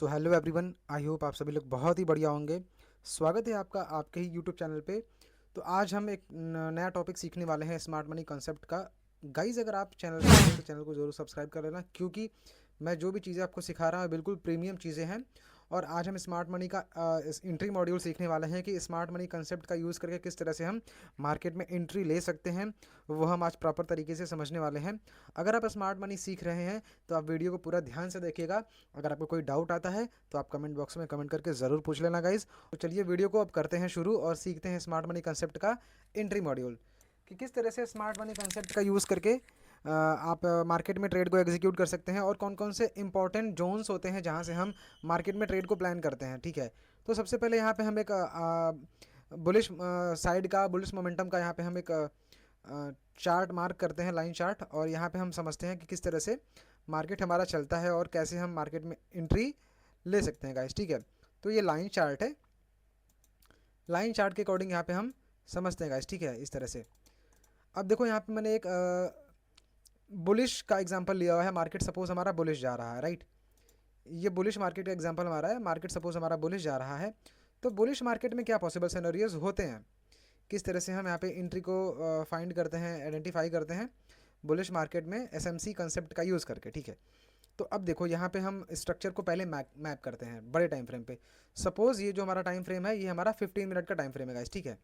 तो hello everyone, I hope आप सभी लोग बहुत ही बढ़िया होंगे। स्वागत है आपका आपके ही यूट्यूब चैनल पे। तो आज हम एक नया टॉपिक सीखने वाले हैं स्मार्ट मनी कॉन्सेप्ट का। गाइज, अगर आप चैनल पर हैं तो चैनल को ज़रूर सब्सक्राइब कर लेना, क्योंकि मैं जो भी चीज़ें आपको सिखा रहा हूँ बिल्कुल प्रीमियम चीज़ें हैं। और आज हम स्मार्ट मनी का एंट्री मॉड्यूल सीखने वाले हैं कि स्मार्ट मनी कंसेप्ट का यूज़ करके किस तरह से हम मार्केट में एंट्री ले सकते हैं। वो हम आज प्रॉपर तरीके से समझने वाले हैं। अगर आप स्मार्ट मनी सीख रहे हैं तो आप वीडियो को पूरा ध्यान से देखिएगा। अगर आपको कोई डाउट आता है तो आप कमेंट बॉक्स में कमेंट करके ज़रूर पूछ लेना गाइज। तो चलिए वीडियो को अब करते हैं शुरू और सीखते हैं स्मार्ट मनी कंसेप्ट का एंट्री मॉड्यूल, कि किस तरह से स्मार्ट मनी कंसेप्ट का यूज़ करके आप मार्केट में ट्रेड को एग्जीक्यूट कर सकते हैं और कौन कौन से इंपॉर्टेंट जोन्स होते हैं जहां से हम मार्केट में ट्रेड को प्लान करते हैं। ठीक है, तो सबसे पहले यहाँ पे हम एक बुलिश साइड का बुलिश मोमेंटम का यहाँ पे हम एक चार्ट मार्क करते हैं, लाइन चार्ट, और यहाँ पे हम समझते हैं कि किस तरह से मार्केट हमारा चलता है और कैसे हम मार्केट में एंट्री ले सकते हैं गाइस। ठीक है, तो ये लाइन चार्ट है। लाइन चार्ट के अकॉर्डिंग यहाँ पे हम समझते हैं गाइस। ठीक है, इस तरह से। अब देखो यहाँ पे मैंने एक बुलिश का एग्जांपल लिया हुआ है। मार्केट सपोज हमारा बुलिश जा रहा है, राइट। ये बुलिश मार्केट का एग्जांपल हमारा है। मार्केट सपोज हमारा बुलिश जा रहा है, तो बुलिश मार्केट में क्या पॉसिबल सिनेरियोज होते हैं, किस तरह से हम यहाँ पे एंट्री को फाइंड करते हैं, आइडेंटिफाई करते हैं बुलिश मार्केट में एसएमसी कंसेप्ट का यूज़ करके। ठीक है, तो अब देखो यहाँ पे हम स्ट्रक्चर को पहले मैप करते हैं बड़े टाइम फ्रेम पे। सपोज ये जो हमारा टाइम फ्रेम है ये हमारा 15 मिनट का टाइम फ्रेम है गाइस। ठीक है,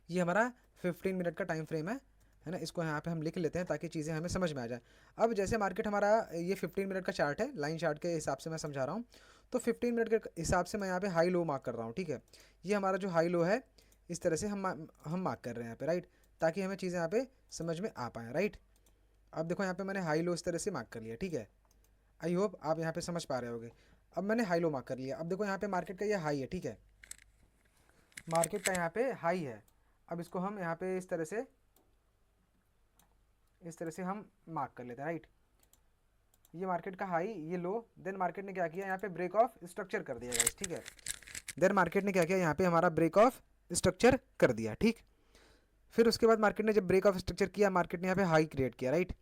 ये हमारा 15 मिनट का टाइम फ्रेम है ना। इसको यहाँ पे हम लिख लेते हैं ताकि चीज़ें हमें समझ में आ जाए। अब जैसे मार्केट हमारा ये 15 मिनट का चार्ट है, लाइन चार्ट के हिसाब से मैं समझा रहा हूँ। तो 15 मिनट के हिसाब से मैं यहाँ पे हाई लो मार्क कर रहा हूँ। ठीक है, ये हमारा जो हाई लो है इस तरह से हम मार्क कर रहे हैं यहाँ पे, राइट, ताकि हमें चीज़ें यहाँ पे समझ में आ पाएँ, राइट। अब देखो यहाँ पे मैंने हाई लो इस तरह से मार्क कर लिया। ठीक है, आई होप आप यहाँ पे समझ पा रहे होगे। अब मैंने हाई लो मार्क कर लिया। अब देखो यहाँ पे मार्केट का ये हाई है। ठीक है, मार्केट का यहाँ पे हाई है। अब इसको हम यहाँ पे इस तरह से हम मार्क कर लेते हैं, राइट। ये मार्केट का हाई, ये लो। देन मार्केट ने क्या किया, यहाँ पे ब्रेक ऑफ स्ट्रक्चर कर दिया गाइस। ठीक है, देन मार्केट ने क्या किया, यहाँ पे हमारा ब्रेक ऑफ स्ट्रक्चर कर दिया। ठीक, फिर उसके बाद मार्केट ने जब ब्रेक ऑफ स्ट्रक्चर किया, मार्केट ने यहाँ पे हाई क्रिएट किया, राइट।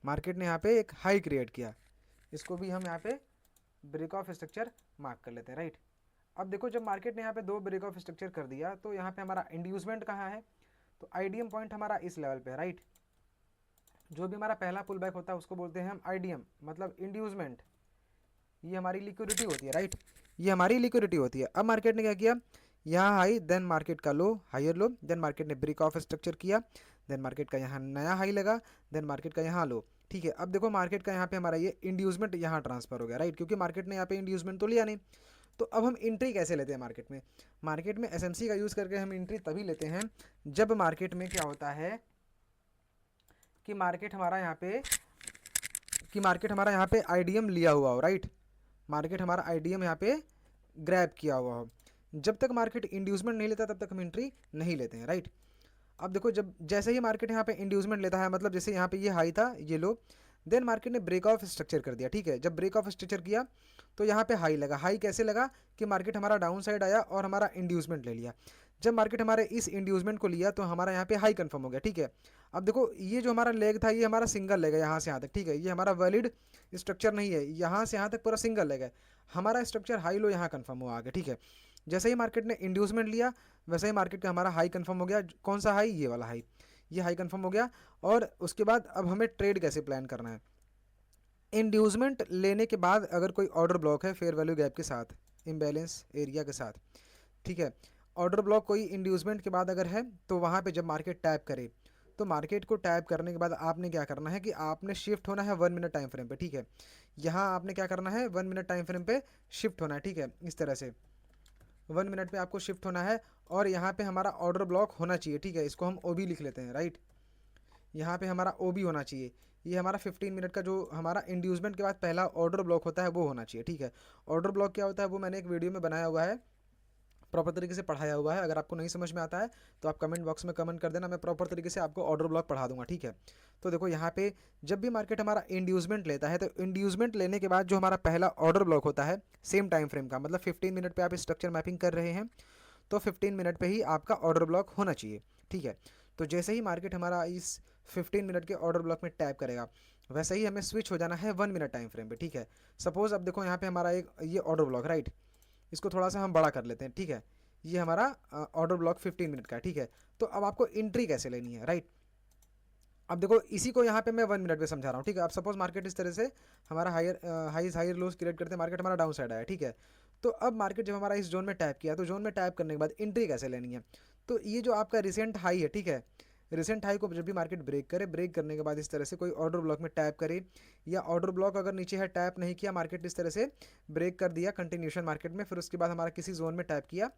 मार्केट ने यहाँ पे एक हाई क्रिएट किया। इसको भी हम यहाँ पे ब्रेक ऑफ स्ट्रक्चर मार्क कर लेते हैं, राइट। अब देखो जब मार्केट ने यहाँ पे दो ब्रेक ऑफ स्ट्रक्चर कर दिया तो यहाँ पे हमारा इंड्यूसमेंट कहाँ है, तो आईडीएम पॉइंट हमारा इस लेवल पे है, राइट। जो भी हमारा पहला पुल बैक होता है उसको बोलते हैं हम आईडीएम, मतलब इंड्यूसमेंट। ये हमारी लिक्विडिटी होती है, राइट, ये हमारी लिक्विडिटी होती है। अब मार्केट ने क्या किया, यहाँ हाई, देन मार्केट का लो, हायर लो, देन मार्केट ने ब्रेक ऑफ स्ट्रक्चर किया, देन मार्केट का यहाँ नया हाई लगा, देन मार्केट का यहाँ लो। ठीक है, अब देखो मार्केट का यहाँ पे हमारा ये इंड्यूसमेंट यहाँ ट्रांसफर हो गया, राइट, क्योंकि मार्केट ने यहाँ पे इंड्यूसमेंट तो लिया नहीं। तो अब हम एंट्री कैसे लेते हैं मार्केट में? मार्केट में एसएमसी का यूज़ करके हम एंट्री तभी लेते हैं जब मार्केट में क्या होता है कि मार्केट हमारा यहाँ पे आईडीएम लिया हुआ हो, राइट। मार्केट हमारा आईडीएम यहाँ पे ग्रैब किया हुआ हो। जब तक मार्केट इंड्यूसमेंट नहीं लेता तब तक हम एंट्री नहीं लेते हैं, राइट। अब देखो जब जैसे ही मार्केट यहाँ पे इंड्यूसमेंट लेता है, मतलब जैसे यहाँ पे ये हाई था, ये लो, देन मार्केट ने ब्रेक ऑफ स्ट्रक्चर कर दिया। ठीक है, जब ब्रेक ऑफ स्ट्रक्चर किया तो यहाँ पे हाई लगा। हाई कैसे लगा कि मार्केट हमारा डाउन साइड आया और हमारा इंड्यूसमेंट ले लिया। जब मार्केट हमारे इस इंड्यूसमेंट को लिया तो हमारा यहाँ पे हाई कंफर्म हो गया। ठीक है, अब देखो ये जो हमारा लेग था ये हमारा सिंगल लेग है यहाँ से यहाँ तक। ठीक है, ये हमारा वैलिड स्ट्रक्चर नहीं है, यहाँ से यहाँ तक पूरा सिंगल लेग है। हमारा स्ट्रक्चर हाई लो यहाँ कंफर्म हुआ आगे। ठीक है, जैसे ही मार्केट ने इंड्यूसमेंट लिया वैसे ही मार्केट का हमारा हाई कंफर्म हो गया। कौन सा हाई, ये वाला हाई, ये हाई कंफर्म हो गया। और उसके बाद अब हमें ट्रेड कैसे प्लान करना है। इंड्यूसमेंट लेने के बाद अगर कोई ऑर्डर ब्लॉक है फेयर वैल्यू गैप के साथ, इम्बैलेंस एरिया के साथ, ठीक है, ऑर्डर ब्लॉक कोई इंड्यूसमेंट के बाद अगर है तो वहाँ पे जब मार्केट टैप करे तो मार्केट को टैप करने के बाद आपने क्या करना है कि आपने शिफ्ट होना है 1 मिनट टाइम फ्रेम पे। ठीक है, यहाँ आपने क्या करना है, 1 मिनट टाइम फ्रेम पे शिफ्ट होना है। ठीक है, इस तरह से 1 मिनट पे आपको शिफ्ट होना है और यहाँ पे हमारा ऑर्डर ब्लॉक होना चाहिए। ठीक है, इसको हम ओबी लिख लेते हैं, राइट। यहाँ पे हमारा ओबी होना चाहिए। ये हमारा 15 मिनट का जो हमारा इंड्यूसमेंट के बाद पहला ऑर्डर ब्लॉक होता है वो होना चाहिए। ठीक है, ऑर्डर ब्लॉक क्या होता है वो मैंने एक वीडियो में बनाया हुआ है, प्रॉपर तरीके से पढ़ाया हुआ है। अगर आपको नहीं समझ में आता है तो आप कमेंट बॉक्स में कमेंट कर देना, मैं प्रॉपर तरीके से आपको ऑर्डर ब्लॉक पढ़ा दूंगा। ठीक है, तो देखो यहाँ पे जब भी मार्केट हमारा इंड्यूसमेंट लेता है तो इंड्यूसमेंट लेने के बाद जो हमारा पहला ऑर्डर ब्लॉक होता है सेम टाइम फ्रेम का, मतलब 15 मिनट पे आप स्ट्रक्चर मैपिंग कर रहे हैं तो 15 मिनट पे ही आपका ऑर्डर ब्लॉक होना चाहिए। ठीक है, तो जैसे ही मार्केट हमारा इस 15 मिनट के ऑर्डर ब्लॉक में टैप करेगा, वैसे ही हमें स्विच हो जाना है 1 मिनट टाइम फ्रेम पे, ठीक है। सपोज अब देखो यहाँ पे हमारा एक ये ऑर्डर ब्लॉक, राइट, इसको थोड़ा सा हम बड़ा कर लेते हैं, ठीक है। ये हमारा ऑर्डर ब्लॉक 15 मिनट का है, ठीक है। तो अब आपको एंट्री कैसे लेनी है, राइट। अब देखो इसी को यहाँ पे मैं 1 मिनट में समझा रहा हूँ, ठीक है। अब सपोज मार्केट इस तरह से हमारा हायर लोज क्रिएट करते मार्केट हमारा डाउन साइड आया, ठीक है। तो अब मार्केट जब हमारा इस जोन में टैप किया, तो जोन में टैप करने के बाद एंट्री कैसे लेनी है। तो ये जो आपका रिसेंट हाई है, ठीक है, रिसेंट हाई को जब भी मार्केट ब्रेक करे, ब्रेक करने के बाद इस तरह से कोई ऑर्डर ब्लॉक में टैप करे, या ऑर्डर ब्लॉक अगर नीचे है टैप नहीं किया, मार्केट इस तरह से ब्रेक कर दिया कंटिन्यूशन मार्केट में, फिर उसके बाद हमारा किसी जोन में टैप किया,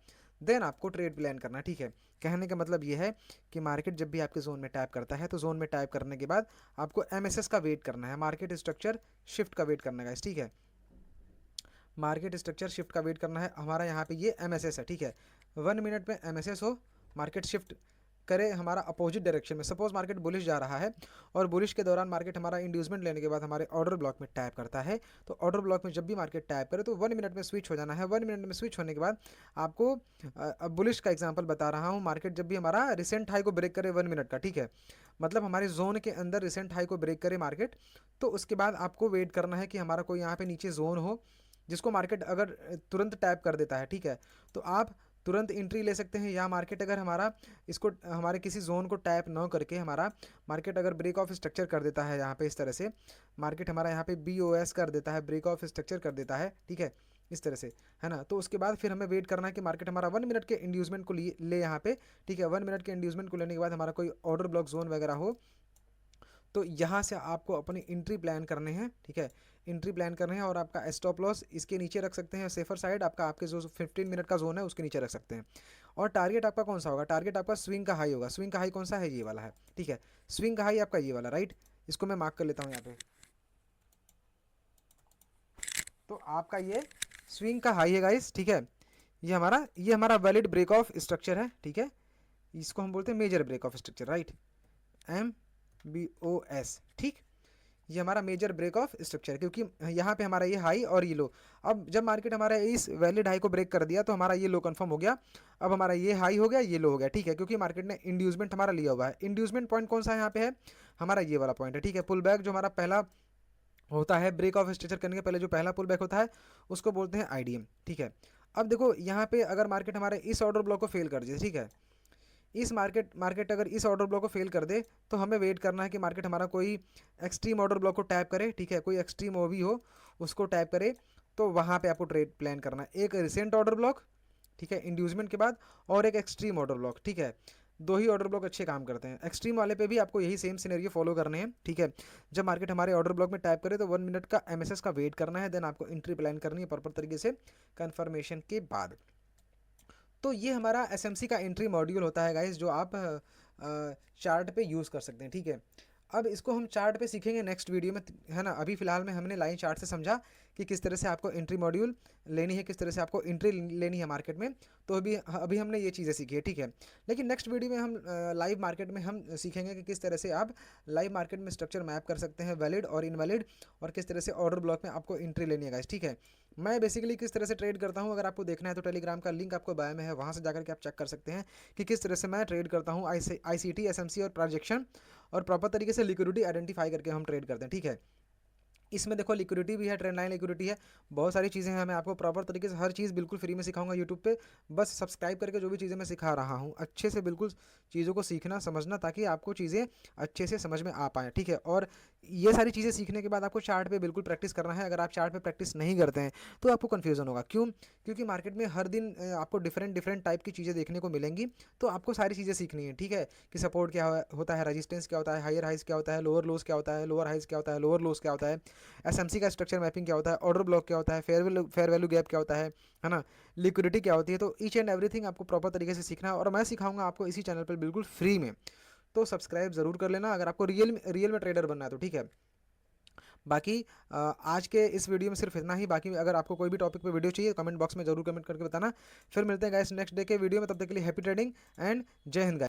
देन आपको ट्रेड प्लान करना है, ठीक है। कहने का मतलब ये है कि मार्केट जब भी आपके जोन में टैप करता है, तो जोन में टैप करने के बाद आपको एमएसएस का वेट करना है, मार्केट स्ट्रक्चर शिफ्ट का वेट करना है, ठीक है। मार्केट स्ट्रक्चर शिफ्ट का वेट करना है, हमारा यहाँ पे ये एमएसएस है, ठीक है। 1 मिनट में एमएसएस हो, मार्केट शिफ्ट करे हमारा अपोजिट डायरेक्शन में। सपोज मार्केट बुलिश जा रहा है और बुलिश के दौरान मार्केट हमारा इंड्यूसमेंट लेने के बाद हमारे ऑर्डर ब्लॉक में टैप करता है, तो ऑर्डर ब्लॉक में जब भी मार्केट टैप करे तो 1 मिनट में स्विच हो जाना है। 1 मिनट में स्विच होने के बाद आपको अब बुलिश का एग्जांपल बता रहा हूँ, मार्केट जब भी हमारा रिसेंट हाई को ब्रेक करे 1 मिनट का, ठीक है, मतलब हमारे जोन के अंदर रिसेंट हाई को ब्रेक करे मार्केट, तो उसके बाद आपको वेट करना है कि हमारा कोई यहाँ पे नीचे जोन हो जिसको मार्केट अगर तुरंत टैप कर देता है, ठीक है, तो आप तुरंत एंट्री ले सकते हैं। या मार्केट अगर हमारा इसको हमारे किसी जोन को टैप न करके हमारा मार्केट अगर ब्रेक ऑफ स्ट्रक्चर कर देता है, यहाँ पे इस तरह से मार्केट हमारा यहाँ पे BOS कर देता है, ब्रेक ऑफ स्ट्रक्चर कर देता है, ठीक है, इस तरह से, है ना। तो उसके बाद फिर हमें वेट करना है कि मार्केट हमारा 1 मिनट के इंड्यूसमेंट को ले यहाँ पे, ठीक है। 1 मिनट के इंड्यूसमेंट को लेने के बाद हमारा कोई ऑर्डर ब्लॉक जोन वगैरह हो, तो यहाँ से आपको अपनी एंट्री प्लान करने हैं, ठीक है, एंट्री प्लान करने हैं। और आपका स्टॉप लॉस इसके नीचे रख सकते हैं, सेफर साइड आपका आपके जो 15 मिनट का जोन है उसके नीचे रख सकते हैं। और टारगेट आपका कौन सा होगा, टारगेट आपका स्विंग का हाई होगा। स्विंग का हाई कौन सा है, ये वाला है, ठीक है। स्विंग का हाई आपका ये वाला, राइट, इसको मैं मार्क कर लेता हूँ यहाँ पे। तो आपका ये स्विंग का हाई है गाइस, ठीक है। ये हमारा वैलिड ब्रेक ऑफ स्ट्रक्चर है, ठीक है। इसको हम बोलते हैं major break of structure, right, MBOS, ठीक। ये हमारा मेजर ब्रेक ऑफ स्ट्रक्चर है, क्योंकि यहाँ पे हमारा ये हाई और ये लो। अब जब मार्केट हमारा इस वैलिड हाई को ब्रेक कर दिया, तो हमारा ये लो कंफर्म हो गया। अब हमारा ये हाई हो गया, ये लो हो गया, ठीक है, क्योंकि मार्केट ने इंड्यूसमेंट हमारा लिया हुआ है। इंड्यूसमेंट पॉइंट कौन सा है यहाँ पे है, हमारा ये वाला पॉइंट है, ठीक है। पुल बैक जो हमारा पहला होता है ब्रेक ऑफ स्ट्रक्चर करने के पहले जो पहला पुल बैक होता है उसको बोलते हैं IDM, ठीक है। अब देखो यहाँ पे अगर मार्केट हमारे इस ऑर्डर ब्लॉक को फेल कर दे, ठीक है, इस मार्केट अगर इस ऑर्डर ब्लॉक को फेल कर दे, तो हमें वेट करना है कि मार्केट हमारा कोई एक्सट्रीम ऑर्डर ब्लॉक को टैप करे, ठीक है, कोई एक्सट्रीम ओ भी हो उसको टैप करे, तो वहाँ पे आपको ट्रेड प्लान करना है। एक रिसेंट ऑर्डर ब्लॉक, ठीक है, इंड्यूसमेंट के बाद, और एक एक्सट्रीम ऑर्डर ब्लॉक, ठीक है। दो ही ऑर्डर ब्लॉक अच्छे काम करते हैं। एक्सट्रीम वाले पे भी आपको यही सेम सिनेरियो फॉलो करने हैं, ठीक है। जब मार्केट हमारे ऑर्डर ब्लॉक में टैप करे तो 1 मिनट का MSS का वेट करना है, देन आपको एंट्री प्लान करनी है प्रॉपर तरीके से कन्फर्मेशन के बाद। तो ये हमारा SMC का एंट्री मॉड्यूल होता है गाइस, जो आप चार्ट पे यूज़ कर सकते हैं, ठीक है। अब इसको हम चार्ट पे सीखेंगे नेक्स्ट वीडियो में, है ना। अभी फिलहाल में हमने लाइन चार्ट से समझा कि किस तरह से आपको एंट्री मॉड्यूल लेनी है, किस तरह से आपको एंट्री लेनी है मार्केट में। तो अभी हमने ये चीज़ें सीखी है, ठीक है। लेकिन नेक्स्ट वीडियो में हम लाइव मार्केट में हम सीखेंगे कि किस तरह से आप लाइव मार्केट में स्ट्रक्चर मैप कर सकते हैं, वैलिड और इनवैलिड, और किस तरह से ऑर्डर ब्लॉक में आपको एंट्री लेनी है गाइस, ठीक है। मैं बेसिकली किस तरह से ट्रेड करता हूँ, अगर आपको देखना है तो टेलीग्राम का लिंक आपको बायो में है, वहाँ से जाकर के आप चेक कर सकते हैं कि किस तरह से मैं ट्रेड करता हूँ। ICT, SMC और प्रोजेक्शन, और प्रॉपर तरीके से लिक्विडिटी आइडेंटिफाई करके हम ट्रेड करते हैं, ठीक है। इसमें देखो लिक्विडिटी भी है, ट्रेंड लाइन लिक्विडिटी है, बहुत सारी चीज़ें हैं। मैं आपको प्रॉपर तरीके से हर चीज़ बिल्कुल फ्री में सिखाऊंगा यूट्यूब पे। बस सब्सक्राइब करके जो भी चीज़ें मैं सिखा रहा हूँ अच्छे से बिल्कुल चीज़ों को सीखना समझना, ताकि आपको चीज़ें अच्छे से समझ में आ पाएँ, ठीक है। और ये सारी चीज़ें सीखने के बाद आपको चार्ट पे बिल्कुल प्रैक्टिस करना है। अगर आप चार्ट पे प्रैक्टिस नहीं करते हैं तो आपको कन्फ्यूज़न होगा। क्यों? क्योंकि मार्केट में हर दिन आपको डिफरेंट टाइप की चीज़ें देखने को मिलेंगी, तो आपको सारी चीज़ें सीखनी है, ठीक है। कि सपोर्ट क्या होता है, रजिस्टेंस क्या होता है, हायर हाइज क्या होता है, लोअर लोज क्या होता है, लोअर हाइज क्या होता है, लोअर लोज क्या होता है, SMC का स्ट्रक्चर मैपिंग क्या होता है, ऑर्डर ब्लॉक क्या होता है, फेयर वैल्यू गैप क्या होता है ना, लिक्विडिटी क्या होती है। तो ईच एंड एवरीथिंग आपको प्रॉपर तरीके से सीखना है, और मैं सिखाऊंगा आपको इसी चैनल पर बिल्कुल फ्री में। तो सब्सक्राइब ज़रूर कर लेना अगर आपको रियल में ट्रेडर बनना है तो, ठीक है। बाकी आज के इस वीडियो में सिर्फ इतना ही। बाकी अगर आपको कोई भी टॉपिक पे वीडियो चाहिए कमेंट बॉक्स में जरूर कमेंट करके बताना। फिर मिलते हैं गाइस नेक्स्ट डे के वीडियो में, तब तक के लिए हैप्पी ट्रेडिंग एंड जय हिंद गाइस।